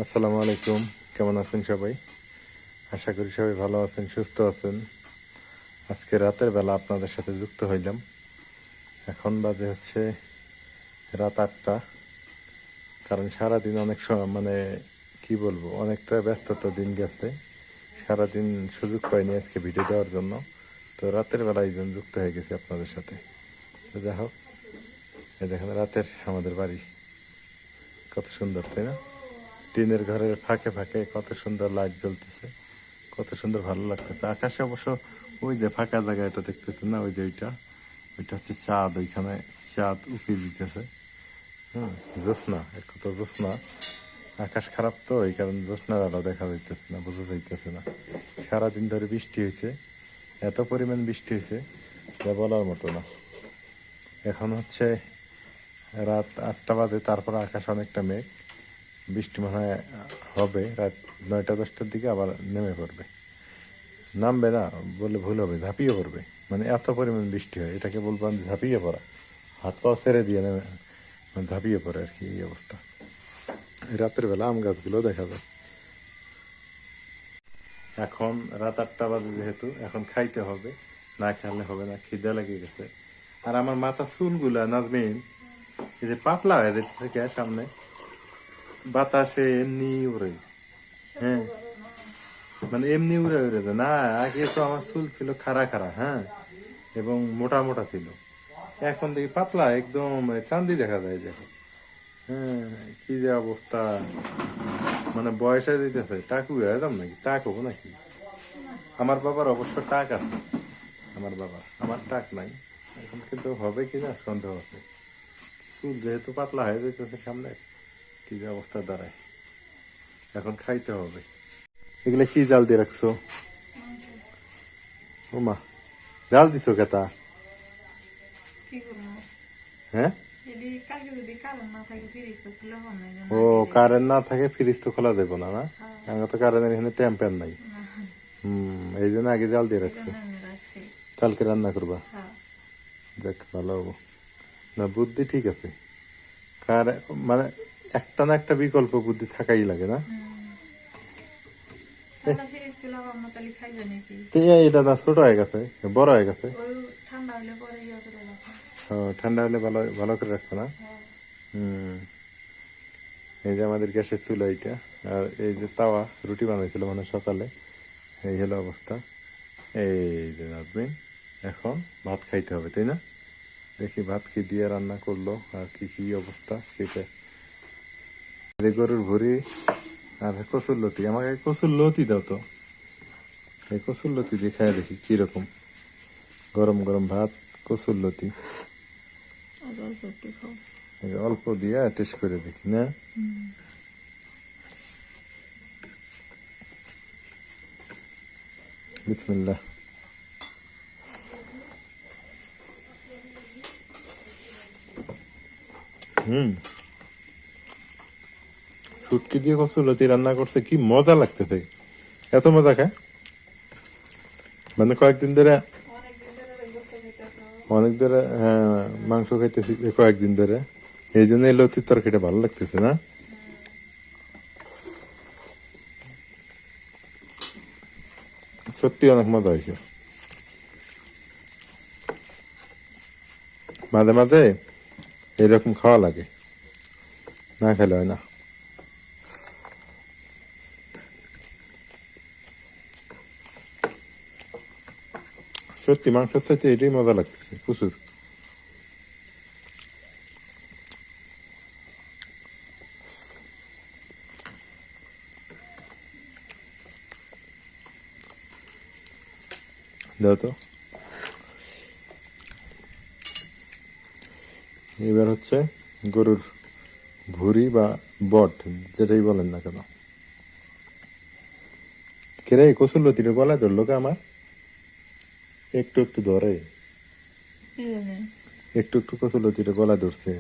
আসসালামু আলাইকুম। কেমন আছেন সবাই? আশা করি সবাই ভালো আছেন, সুস্থ আছেন। আজকে রাতের বেলা আপনাদের সাথে যুক্ত হইলাম। এখন বাজে হচ্ছে রাত 8টা। কারণ সারাদিন অনেক মানে কি বলবো, অনেকটা ব্যস্ততা দিন গেছে। সারাদিন সুযোগ পাইনি আজকে ভিডিও দেওয়ার জন্য। তো রাতের বেলা এই জন্য যুক্ত হয়ে গেছি আপনাদের সাথে। তো যাই হোক, এই দেখেন রাতের আমাদের বাড়ি কত সুন্দর, তাই না? টিনের ঘরের ফাঁকে ফাঁকে কত সুন্দর লাইট জ্বলতেছে, কত সুন্দর ভালো লাগতেছে। আকাশে অবশ্য ওই যে ফাঁকা জায়গা এটা দেখতেছেন না, ওই যে ওইটা ওইটা হচ্ছে চাঁদ, ওইখানে চাঁদ উঁকি দিতেছে। জ্যোৎস্না, কত জ্যোৎস্না। আকাশ খারাপ তো এই কারণে জ্যোৎস্নার আলো দেখা যাইতেছে না, বোঝা যাইতেছে না। সারাদিন ধরে বৃষ্টি হয়েছে, এত পরিমাণ বৃষ্টি হয়েছে যা বলার মতো না। এখন হচ্ছে রাত 8টা বাজে, তারপর আকাশ অনেকটা মেঘ, বৃষ্টি মনে হয় হবে রাত 9টা-10টার দিকে, আবার নেমে পড়বে। নামবে না বলে ভুল হবে, ঝাঁপিয়ে পড়বে। মানে এত পরিমাণ বৃষ্টি হয়, এটাকে বলবো ঝাঁপিয়ে পড়া। হাত পাও ছেড়ে দিয়ে নেমে ঝাঁপিয়ে পড়ে আর কি, এই অবস্থা। রাতের বেলা আম গাছগুলো দেখা যায়। এখন রাত 8টা বাজে, যেহেতু এখন খাইতে হবে, না খেলে হবে না, খিদে লেগে গেছে। আর আমার মাথা চুলগুলা নাজমিন এই যে পাতলা হয়ে যেতে থেকে সামনে বাতাসে এমনি উড়ে। হ্যাঁ, মানে এমনি উড়ে উড়ে যায় না। আগে তো আমার চুল ছিল খাড়া খাড়া, হ্যাঁ, এবং মোটা মোটা ছিল। এখন দেখি পাতলা, একদম চান্দি দেখা যায় যে। হ্যাঁ, কি যে অবস্থা, মানে বয়সে দিতেছে টাকু হয়ে যাম নাকি, টাক হবো নাকি? আমার বাবার অবশ্য টাক আছে, আমার টাক নাই এখন, কিন্তু হবে কিনা সন্দেহ আছে। চুল যেহেতু পাতলা হয়ে যেতেছে সামনে, কি যে অবস্থা দাঁড়ায়। এখন খাইতে হবে। এগুলো কি জাল দিয়ে রাখছো? ও মা, জাল দিছো কেতা? হ্যাঁ, ও কারেন্ট না থাকে ফ্রিজ তো খোলা দেবো না, না? আমার তো কারেন্টের এখানে টেম্পার নাই। এই জন্য আগে জাল দিয়ে রাখছো। কালকে রান্না করবা? দেখ ভালো হবো না, বুদ্ধি ঠিক আছে। কার মানে একটা না একটা বিকল্প বুদ্ধি থাকাই লাগে, না? এটা না ছোট হয়ে গেছে, বড় হয়ে গেছে। ঠান্ডা হলে ভালো ভালো করে রাখবে না। হম, এই যে আমাদের গ্যাসের চুলা এইটা, আর এই যে তাওয়া রুটি বানাইছিল মানে সকালে, এই হলো অবস্থা। এই যে নাজমিন, এখন ভাত খাইতে হবে, তাই না? দেখি ভাত কি দিয়ে রান্না করলো আর কি কি অবস্থা সেটা। গরুর ভুড়ি আর কচুর লতি, আমাকে কচুর লতি দাও তো। এই কচুর লতি দিয়ে খাই দেখি কিরকম, গরম গরম ভাত, কচুর লতি অল্প দিয়ে টেস্ট করে দেখি না। বিসমিল্লাহ। শুটকি দিয়ে কচুর লতি রান্না করছে, কি মজা লাগতেছে, এত মজা খায়। মানে কয়েকদিন ধরে, অনেক ধরে, হ্যাঁ, মাংস খাইতেছি কয়েকদিন ধরে, এই জন্য এই লতির তরকারিটা ভালো লাগতেছে না। সত্যি অনেক মজা হয়েছে। মাঝে মাঝে এরকম খাওয়া লাগে, না খেলে হয় না। সত্যি মাংসের চাইতে এটাই মজা লাগতেছে প্রচুর। দাও তো। এবার হচ্ছে গরুর ভুঁড়ি বা বট, যেটাই বলেন না কেন। কেরে কচুর লতিটা গলায় ধরলো কে আমার? একটু একটু ধরে, একটু একটু কচুর লতিটা গলায় ধরছে।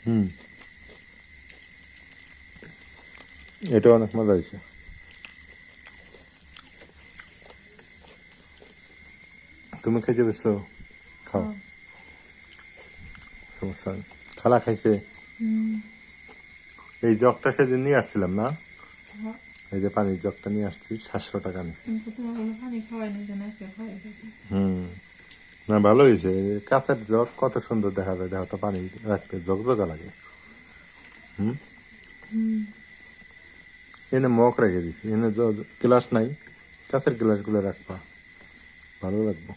হুম, এটা অনেক মজা হয়েছে। তুমি খাইতে পেরেছো? খাও। ওয়ালাইকুম আসসালাম। খালা খাইছে? হুম। এই জগটা সেদিন নিয়ে আসছিলাম না, হ্যাঁ, এই যে পানির জগটা নিয়ে আসছি 700 টাকা নিয়ে। কিন্তু তোমার হলো পানি খাওয়াই নি যেন আজকে খাওয়াই গেছে। হুম, না ভালো হয়েছে। এই কাঁচের জগ কত সুন্দর দেখা যায়, দেখো তো পানি রাখতে জগজগা লাগে। হুম, হুম। এনে মগ রেখে দিছি, এনে গ্লাস নাই, কাঁচের গ্লাসগুলো রাখবা, ভালো লাগবে।